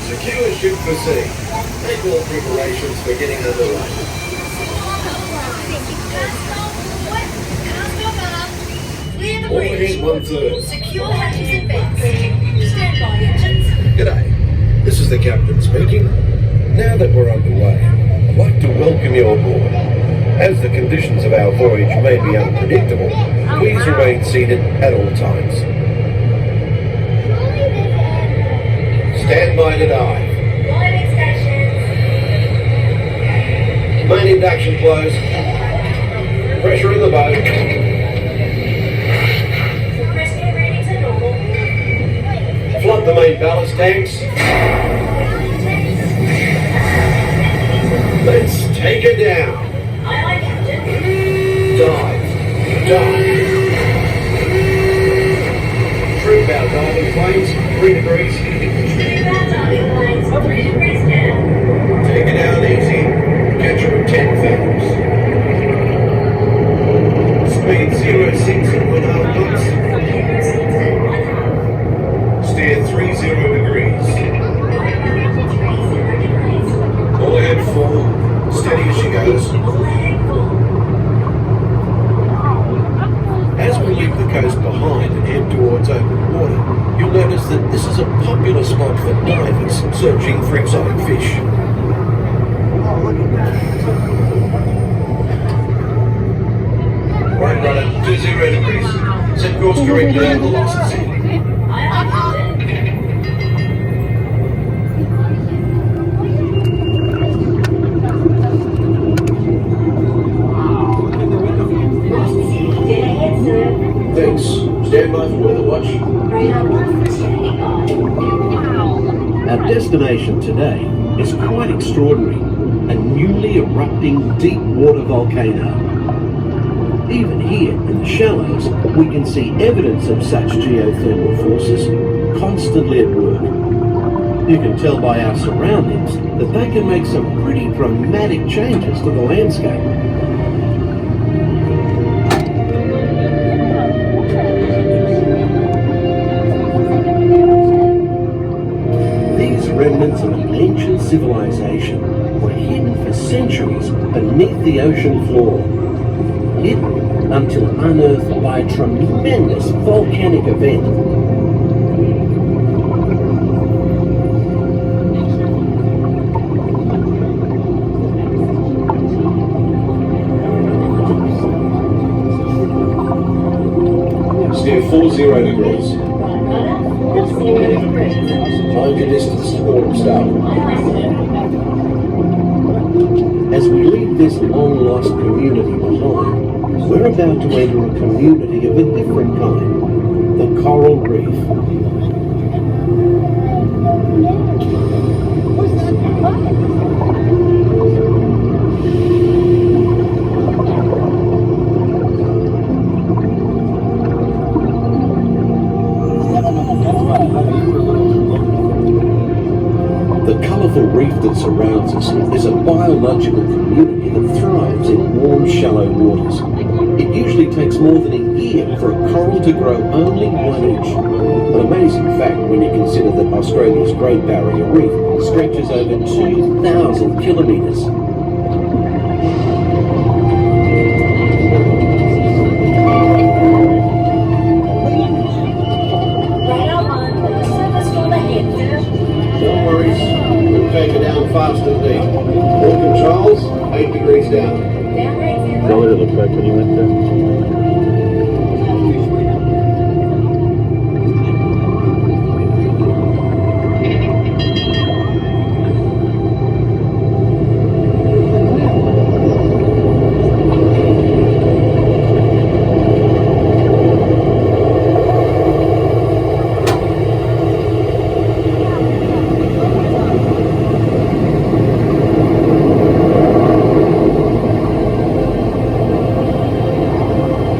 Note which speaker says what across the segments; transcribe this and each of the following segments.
Speaker 1: Secure ship for sea. Make all preparations for getting underway. All ahead 1/3.
Speaker 2: Secure hatches and vents. Stand by engines.
Speaker 1: G'day, this is the captain speaking. Now that we're underway, I'd like to welcome you aboard. As the conditions of our voyage may be unpredictable, please remain seated at all times. Stand by to dive.
Speaker 2: Diving stations.
Speaker 1: Main induction closed. Pressure in the boat.
Speaker 2: Compressed air ratings are normal.
Speaker 1: Flood the main ballast tanks. Let's take it down.
Speaker 2: Aye, aye, Captain.
Speaker 1: Dive. Trim our diving planes, 3 degrees.
Speaker 2: Trim our diving planes, 3 degrees down.
Speaker 1: Take it down easy. Catch her at 10 fathoms. Speed 06 at 1/2 knots.
Speaker 2: 06 at 1/2.
Speaker 1: Steer 30 degrees.
Speaker 2: 30 degrees.
Speaker 1: All ahead full. Steady as she goes.
Speaker 2: All ahead full.
Speaker 1: As we leave the coast behind and head towards open water, you'll notice that this is a popular spot for divers searching for exotic fish. Right rudder, 20 degrees. Set course correctly and velocity.
Speaker 2: Aye, aye, Captain. Velocity, dead ahead, sir.
Speaker 1: Thanks. Stand by for weather watch.
Speaker 2: Radar 1 standing by.
Speaker 1: Our destination today is quite extraordinary. A newly erupting deep water volcano. Even here in the shallows, we can see evidence of such geothermal forces constantly at work. You can tell by our surroundings that they can make some pretty dramatic changes to the landscape. These remnants of an ancient civilization were hidden for centuries beneath the ocean floor. Hidden until unearthed by a tremendous volcanic event. Steer 40 degrees.
Speaker 2: Right rudder, 40 degrees.
Speaker 1: Mind your distance to port and starboard.
Speaker 2: Aye, aye, sir.
Speaker 1: As we leave this long-lost community behind, we're about to enter a community of a different kind, the coral reef. The colourful reef that surrounds us is a biological community that thrives in warm, shallow waters. It usually takes more than a year for a coral to grow only 1 inch. An amazing fact when you consider that Australia's Great Barrier Reef stretches over 2,000 kilometres.
Speaker 2: Radar 1, surface storm ahead, sir.
Speaker 1: No worries, we'll take it down fast and deep. All controls, 8 degrees down.
Speaker 2: Down rate 0.
Speaker 3: What did it look like when you went there?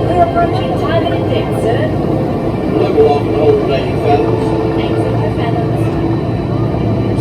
Speaker 2: We're approaching targeted depth, sir.
Speaker 1: Level off and hold at 80 fathoms.
Speaker 2: 80 fathoms.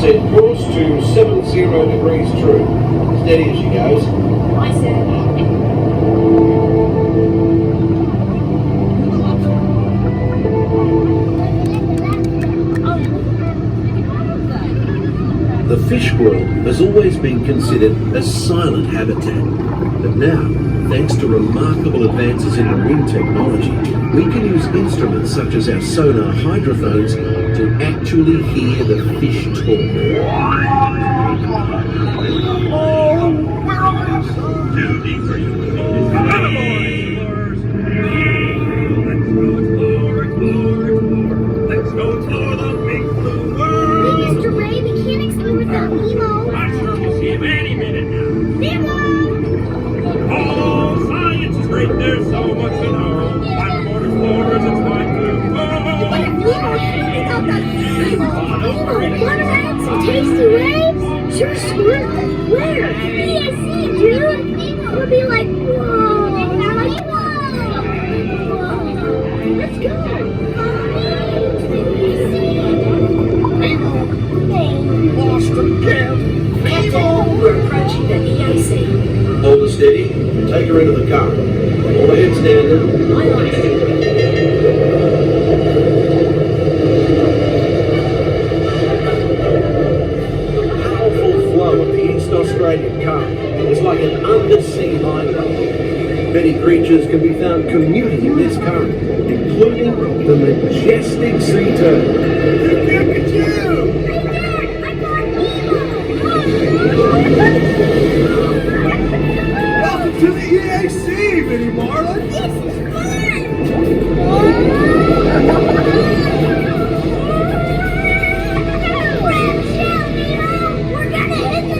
Speaker 1: Set course to 70 degrees true. Steady as she goes.
Speaker 2: Aye, sir.
Speaker 1: The fish world has always been considered a silent habitat, but now, thanks to remarkable advances in marine technology, we can use instruments such as our sonar hydrophones to actually hear the fish talk.
Speaker 3: Let's go explore the big blue world.
Speaker 2: Hey, Mr. Ray, we can't explore without Nemo.
Speaker 3: I sure will see him any minute now.
Speaker 2: Nemo!
Speaker 3: Oh, science is great. There's so much to know. I'm more explorers. It's fun to go.
Speaker 2: What if Nemo figured out that Nemo wanna have some tasty waves? Sure, Squirt. Where? ESC, dude. We'll be like, whoa, Nemo. Let's go.
Speaker 4: Lost again. Nemo! We're approaching the EAC.
Speaker 1: Hold her steady and take her into the car. All the heads down now. The powerful flow of the East Australian current is like an undersea highway. Many creatures can be found commuting in this current, including the majestic sea turtle.
Speaker 4: Look at you! Welcome to the EAC, Vinnie Marlin!
Speaker 2: This is fun! We're gonna hit the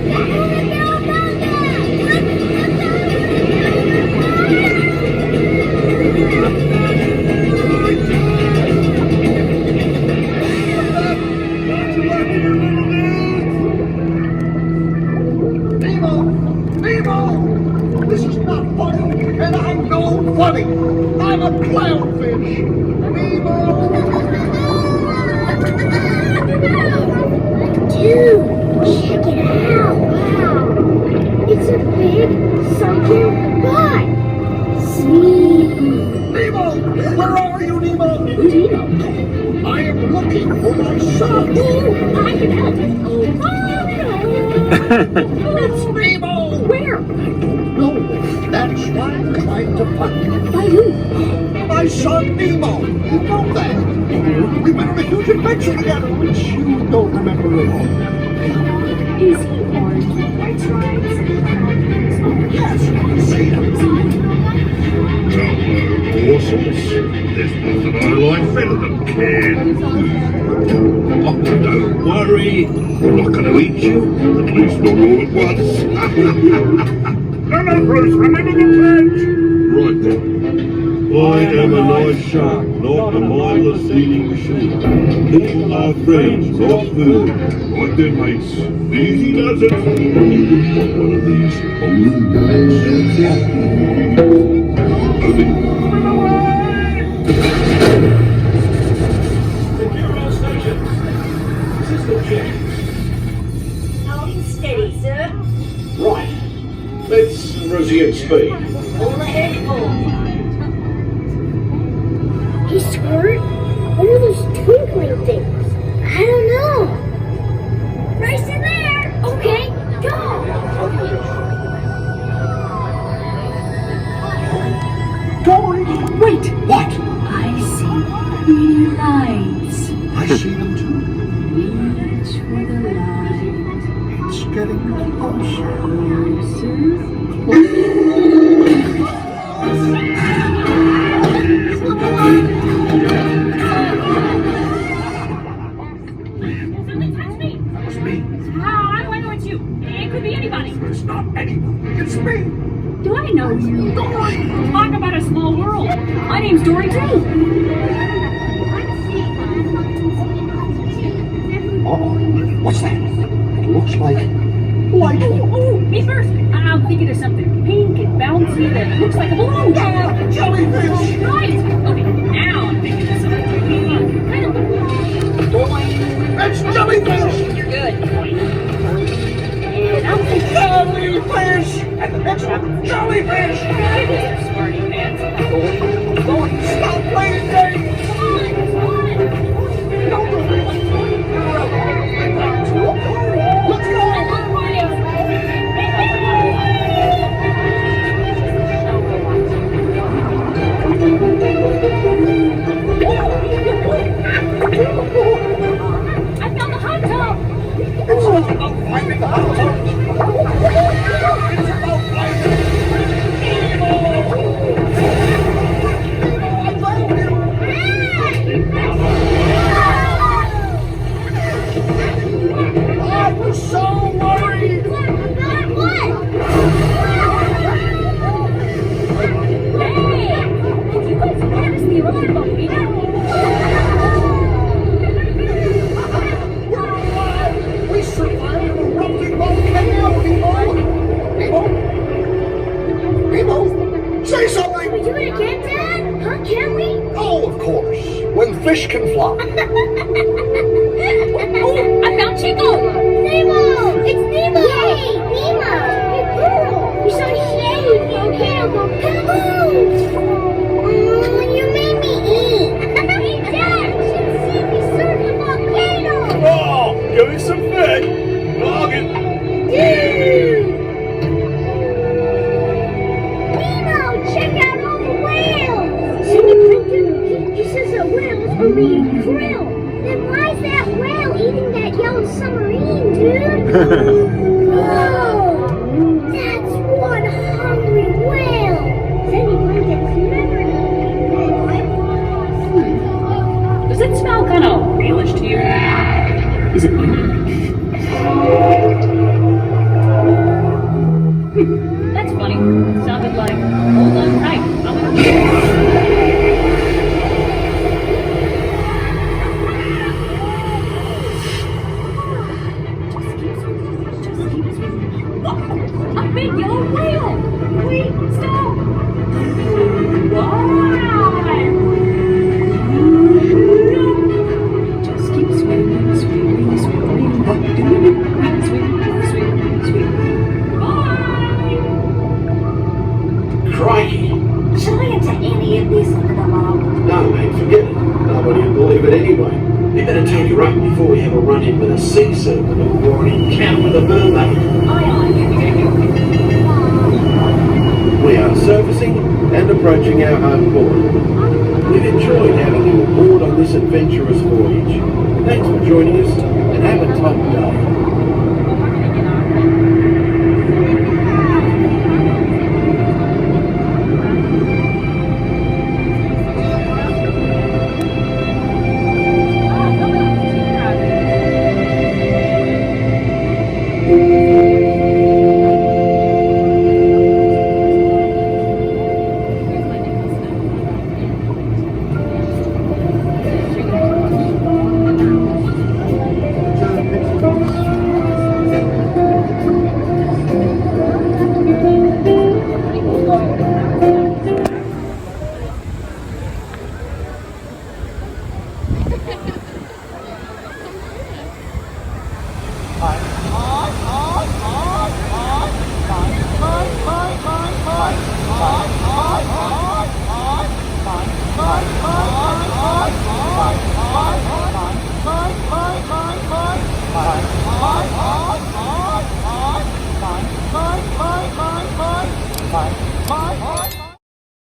Speaker 4: Nemo! This is not funny, and I'm no funny! I'm a clownfish! Nemo!
Speaker 2: Dude, check it out! Wow! It's a big sunken butt! Sweet!
Speaker 4: Nemo! Where are you, Nemo?
Speaker 2: Nemo?
Speaker 4: I am looking for my son!
Speaker 2: Oh, I can help! Oh,
Speaker 4: It's Nemo!
Speaker 2: where?
Speaker 4: No, that's why I'm trying to find you.
Speaker 2: By who?
Speaker 4: My son Nemo! You know that! We went on a huge adventure together, which you don't remember at all.
Speaker 2: Is he orange with white stripes?
Speaker 4: Yes, see him.
Speaker 3: Horses. There's nothing I like better than canned food. Oh, don't worry. We're not going to eat you. At least not all at once. Hello, Bruce. Remember the pledge? Right then. I am a nice shark, not a mindless eating machine. People are friends, not food. Like their mates. Easy does it. Want one of these balloons?
Speaker 1: Secure all stations. System check.
Speaker 5: Holding steady, sir.
Speaker 1: Right. Let's resume speed.
Speaker 5: All ahead, full.
Speaker 2: Hey, Squirt, what are those twinkling things? I don't know. Race in there! Okay, go!
Speaker 4: Dory! Wait! What?
Speaker 6: I see pretty lights.
Speaker 4: I see them too.
Speaker 6: Reach for the light.
Speaker 4: It's getting closer. That was me.
Speaker 6: How do I know it's you? It could be anybody.
Speaker 4: It's not anybody. It's me.
Speaker 6: Do I know you?
Speaker 4: Dory!
Speaker 6: Talk about a small world. My name's Dory too.
Speaker 4: Uh-oh. What's that? It looks like light.
Speaker 6: Oh, me first. I'm thinking of something pink and bouncy that looks like a balloon.
Speaker 4: Jellyfish!
Speaker 6: Right. Okay, now I'm thinking of something.
Speaker 4: It's jellyfish!
Speaker 6: You're good. And I'm thinking
Speaker 4: Jellyfish! And the next one, jellyfish!
Speaker 6: smarty pants.
Speaker 4: Stop playing games! Let's about finding the house. It's about finding Nemo. I found him. I was so worried.
Speaker 2: About what?
Speaker 6: Hey! Did you guys notice the erupting volcano?
Speaker 4: We're alive. We survived an erupting volcano, Nemo. Nemo? Nemo? Say something.
Speaker 2: Can we do it again, Dad? Huh? Can we?
Speaker 4: Oh, of course. When fish can fly.
Speaker 6: Oh, I found Chico!
Speaker 2: Nemo! It's Nemo! Yay! Nemo! Hey, girl! We saw a huge volcano go kaboom! Oh, you made me eat! Hey, Dad! You should see me surf the volcano!
Speaker 3: Oh, give me some fish. Noggin.
Speaker 2: Dude! Nemo! Check out all the whales! Cindy Clinton, he says that whales are being krill! Then why is that whale eating that yellow submarine, dude? Whoa! That's one hungry whale! Cindy Clinton's memory.
Speaker 6: Does it smell kind of realish to you? Is it me? That's funny. Sounded like, hold on tight. I'm a big yellow whale! Wait, stop! Why? Just keep swimming, swimming, swimming. Swimming, swimming, swimming. Bye!
Speaker 1: Crikey!
Speaker 5: Shall I enter any of this under the log?
Speaker 1: No, mate, forget it. Nobody will believe it anyway. We better take her up before we have a run-in with a sea serpent or an encounter with a mermaid. We are surfacing and approaching our home port. We've enjoyed having you aboard on this adventurous voyage. Thanks for joining us and have a top day.